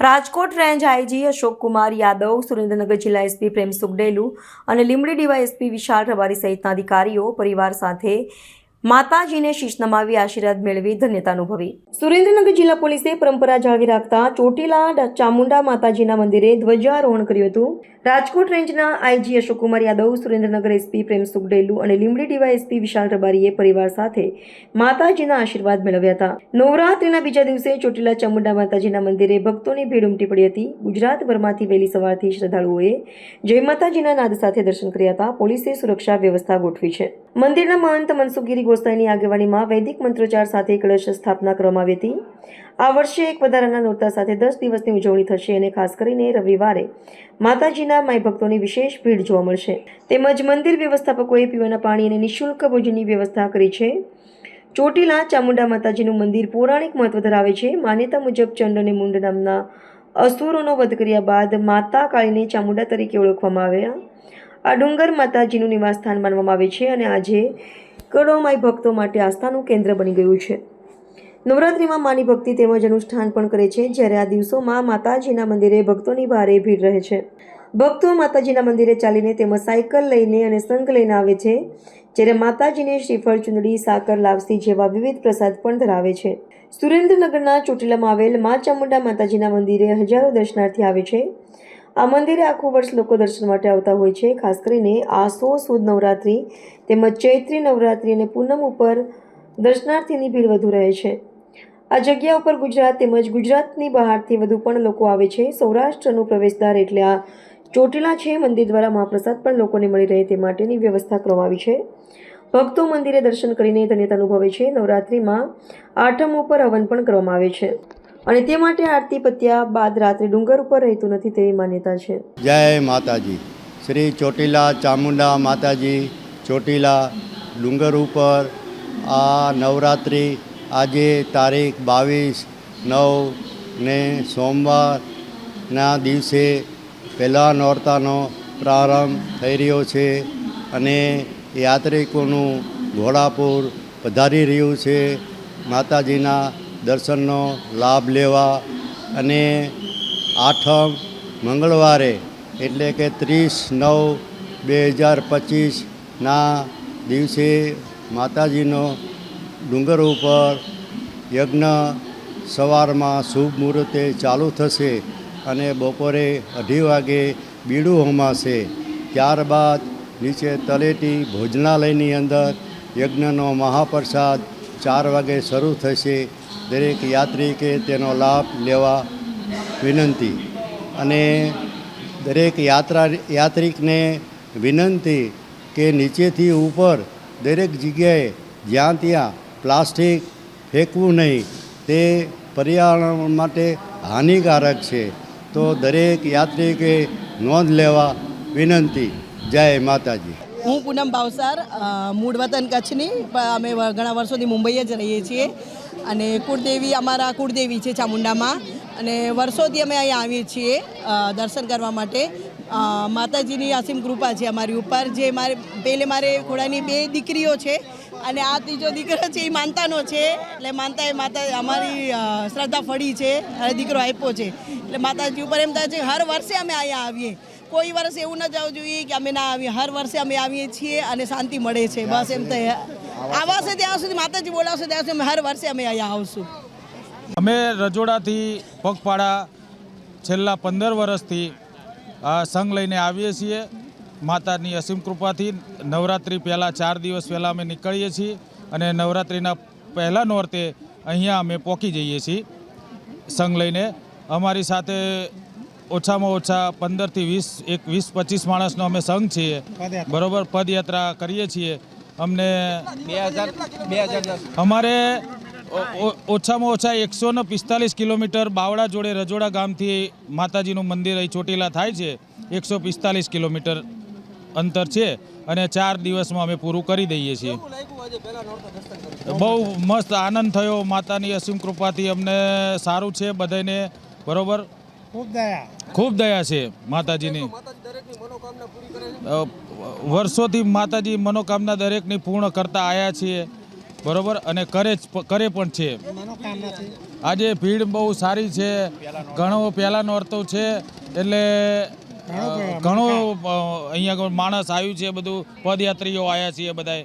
Rajkot range IG Ashok Kumar Yadav, Surendranagar જિલ્લા SP પ્રેમ સુખડેલુ અને Limbdi DYSP વિશાલ રબારી સહિતના અધિકારીઓ પરિવાર સાથે માતાજીને શીશ નમાવી આશીર્વાદ મેળવી ધન્યતા અનુભવી. સુરેન્દ્રનગર જિલ્લા પોલીસે પરંપરા જાળવી રાખતા ચોટીલા ચામુંડા માતાજીના મંદિરે ધ્વજારોહણ કર્યું હતું. રાજકોટ રેન્જના આઈજી અશોક કુમાર યાદવ, સુરેન્દ્રનગર એસપી પ્રેમ સુખડેલુ અને લીંબડી ડીવાયએસપી વિશાલ રબારીએ પરિવાર સાથે માતાજીના આશીર્વાદ મેળવ્યા હતા. નવરાત્રિના બીજા દિવસે ચોટીલા ચામુંડા માતાજીના મંદિરે ભક્તોની ભીડ ઉમટી પડી હતી. ગુજરાતભરમાંથી વહેલી સવારથી શ્રદ્ધાળુઓએ જય માતાજીના નાદ સાથે દર્શન કર્યા હતા. પોલીસે સુરક્ષા વ્યવસ્થા ગોઠવી છે. મંદિરના મહંત મનસુખગીરી ગોસાઈની આગેવાનીમાં વૈદિક મંત્રોચ્ચાર સાથે કળશ સ્થાપના કરવામાં આવી હતી. આ વર્ષે એક વધારાના નોરતા સાથે 10 દિવસની ઉજવણી થશે અને ખાસ કરીને રવિવારે માતાજીના માઈ ભક્તોની વિશેષ ભીડ જોવા મળશે. તેમજ મંદિર વ્યવસ્થાપકોએ પીવાના પાણી અને નિઃશુલ્ક ભોજનની વ્યવસ્થા કરી છે. ચોટીલા ચામુંડા માતાજીનું મંદિર પૌરાણિક મહત્વ ધરાવે છે. માન્યતા મુજબ ચંડ અને મુંડ નામના અસુરોનો વધ કર્યા બાદ માતા કાળીને ચામુંડા તરીકે ઓળખવામાં આવ્યા. આ ડુંગર માતાજીનું નિવાસસ્થાન માનવામાં આવે છે અને આજે કરોડો માઈ ભક્તો માટે આસ્થાનું કેન્દ્ર બની ગયું છે. નવરાત્રિમાં માની ભક્તિ તેમજ અનુષ્ઠાન પણ કરે છે. જ્યારે આ દિવસોમાં માતાજીના મંદિરે ભક્તોની ભારે ભીડ રહે છે. ભક્તો માતાજીના મંદિરે ચાલીને તેમજ સાયકલ લઈને અને સંઘ લઈને આવે છે. જ્યારે માતાજીને શ્રીફળ, ચુંદડી, સાકર, લાપસી જેવા વિવિધ પ્રસાદ પણ ધરાવે છે. સુરેન્દ્રનગરના ચોટીલામાં આવેલ મા ચામુંડા માતાજીના મંદિરે હજારો દર્શનાર્થી આવે છે. આ મંદિરે આખું વર્ષ લોકો દર્શન માટે આવતા હોય છે. ખાસ કરીને આસો સુદ નવરાત્રિ તેમજ ચૈત્રી નવરાત્રિ અને પૂનમ ઉપર દર્શનાર્થીની ભીડ વધુ રહે છે. આ જગ્યા ઉપર ગુજરાત તેમજ ગુજરાતની બહારથી વધુ પણ લોકો આવે છે. સૌરાષ્ટ્રનું પ્રવેશદ્વાર એટલે આ ચોટીલા છે. મંદિર દ્વારા મહાપ્રસાદ પણ લોકોને મળી રહે તે માટેની વ્યવસ્થા કરવામાં આવી છે. ભક્તો મંદિરે દર્શન કરીને ધન્યતા અનુભવે છે. નવરાત્રિમાં આઠમ ઉપર હવન પણ કરવામાં આવે છે અને તે માટે આરતી પત્યા બાદ રાત્રે ડુંગર ઉપર રહેતું નથી તેવી માન્યતા છે. જય માતાજી. શ્રી ચોટીલા ચામુંડા માતાજી ચોટીલા ડુંગર ઉપર આ નવરાત્રિ આજે તારીખ 22/9 ને સોમવારના દિવસે પહેલા નોરતાનો પ્રારંભ થઈ રહ્યો છે અને યાત્રિકોનું ઘોડાપુર પધારી રહ્યું છે માતાજીના દર્શનનો લાભ લેવા. અને આઠમ મંગળવારે એટલે કે 30/9/2025ના દિવસે માતાજીનો ડુંગર ઉપર યજ્ઞ સવારમાં શુભ મુહૂર્તે ચાલુ થશે અને બપોરે 2:30 વાગે બીડું હોમાશે. ત્યારબાદ નીચે તળેટી ભોજનાલયની અંદર યજ્ઞનો મહાપ્રસાદ 4 વાગે શરૂ થશે. દરેક યાત્રિકે તેનો લાભ લેવા વિનંતી. અને દરેક યાત્રિકને વિનંતી કે નીચેથી ઉપર દરેક જગ્યાએ જ્યાં ત્યાં પ્લાસ્ટિક ફેંકવું નહીં. તે પર્યાવરણ માટે હાનિકારક છે. તો દરેક યાત્રિકે નોંધ લેવા વિનંતી. જય માતાજી. હું પૂનમ ભાવસાર, મૂળ વતન કચ્છની, પણ અમે ઘણા વર્ષોથી મુંબઈ જ રહીએ છીએ અને કુળદેવી અમારા કુળદેવી છે ચામુંડામાં અને વર્ષોથી અમે અહીંયા આવીએ છીએ દર્શન કરવા માટે. માતાજીની અસીમ કૃપા છે અમારી ઉપર. જે મારે ખોડાની 2 દીકરીઓ છે અને આ ત્રીજો દીકરો છે એ માનતાનો છે. એટલે માતા અમારી શ્રદ્ધા ફળી છે અને દીકરો આપ્યો છે. એટલે માતાજી ઉપર એમ થાય છે હર વર્ષે અમે અહીંયા આવીએ. કોઈ વર્ષ એવું ન જવું જોઈએ કે અમે ના આવીએ. હર વર્ષે અમે આવીએ છીએ અને શાંતિ મળે છે. બસ એમ તો આવાશે ત્યાં સુધી માતાજી બોલાવશે ત્યાં સુધી હર વર્ષે અમે અહીંયા આવશું. અમે રજોડાથી પગપાળા છેલ્લા 15 વર્ષથી સંઘ લઈને આવીએ છીએ. માતાની અસીમ કૃપાથી નવરાત્રિ પહેલાં 4 દિવસ પહેલાં અમે નીકળીએ છીએ અને નવરાત્રિના પહેલાં નોરતે અહીંયા અમે પહોંચી જઈએ છીએ સંઘ લઈને. અમારી સાથે ઓછામાં ઓછા 15 થી 20-25 માણસનો અમે સંઘ છીએ. બરાબર. પદયાત્રા કરીએ છીએ. અમને 2010 અમારે ઓછામાં ઓછા 145 કિલોમીટર બાવળા જોડે રજોડા ગામથી માતાજીનું મંદિર અહીં ચોટીલા થાય છે. 145 કિલોમીટર અંતર છે અને 4 દિવસમાં અમે પૂરું કરી દઈએ છીએ. બહુ મસ્ત આનંદ થયો. માતાની અસીમ કૃપાથી અમને સારું છે બધાને. બરાબર. ખૂબ દયા છે માતાજીની. વર્ષોથી માતાજી મનોકામના દરેકની પૂર્ણ કરતા આવ્યા છીએ. બરાબર. અને કરે પણ છે. આજે ભીડ બહુ સારી છે, ઘણો પહેલાં નોરતું છે એટલે ઘણો અહીંયા આગળ માણસ આવ્યું છે, બધું પદયાત્રીઓ આવ્યા છીએ બધાએ.